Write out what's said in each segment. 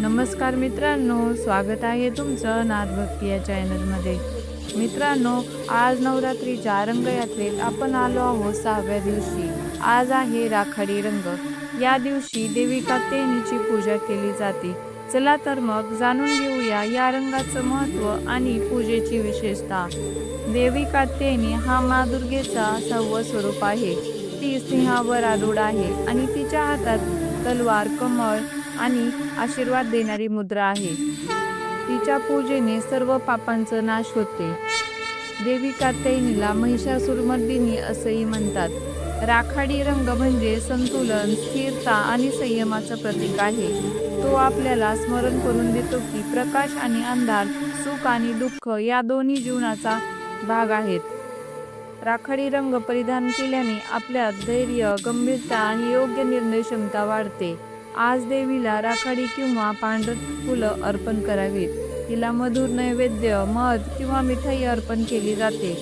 नमस्कार मित्रांनो, स्वागत आहे तुमचं नादभक्ती या चॅनलमध्ये. मित्रांनो, आज नवरात्रीच्या रंगयात्रेत आपण आलो आहोत 6व्या दिवशी. आज आहे राखाडी रंग. या दिवशी देवी कात्यायनीची पूजा केली जाते. चला तर मग जाणून घेऊया या रंगाचं महत्त्व आणि पूजेची विशेषता. देवी कात्यायनी हा माँ दुर्गेचा 6वं स्वरूप आहे. ती सिंहावर आरूढ आहे आणि तिच्या हातात तलवार, कमळ आणि आशीर्वाद देणारी मुद्रा आहे. तिच्या पूजेने सर्व पापांचा नाश होते. देवी कात्यायनीला महिषासुरमर्दिनी असंही म्हणतात. राखाडी रंग म्हणजे संतुलन, स्थिरता आणि संयमाचं प्रतीक आहे. तो आपल्याला स्मरण करून देतो की प्रकाश आणि अंधार, सुख आणि दुःख या दोन्ही जीवनाचा भाग आहेत. राखाडी रंग परिधान केल्याने आपल्यात धैर्य, गंभीरता आणि योग्य निर्णय क्षमता वाढते. आज देवीला राखाडी किंवा पांढरट फुलं अर्पण करावीत. तिला मधुर नैवेद्य, मध किंवा मिठाई अर्पण केली जाते.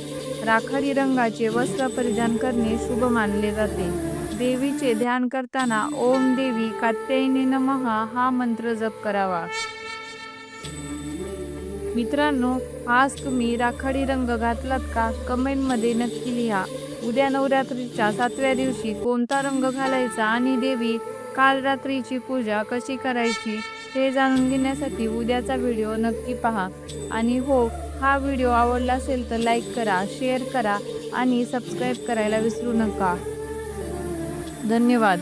राखाडी रंगाचे वस्त्र परिधान करणे शुभ मानले जाते. देवीचे ध्यान करताना ओम देवी कात्यायनी नमः हा मंत्र जप करावा. मित्रांनो, आज तुम्ही राखाडी रंग घातलात का? कमेंटमध्ये नक्की लिहा. उद्या नवरात्रीच्या 7व्या दिवशी कोणता रंग घालायचा आणि देवी काल रात्रीची पूजा कशी करायची हे जाणून घेण्यासाठी उद्याचा व्हिडिओ नक्की पहा. आणि हो, हा व्हिडिओ आवडला असेल तर लाईक करा, शेअर करा आणि सबस्क्राईब करायला विसरू नका. धन्यवाद.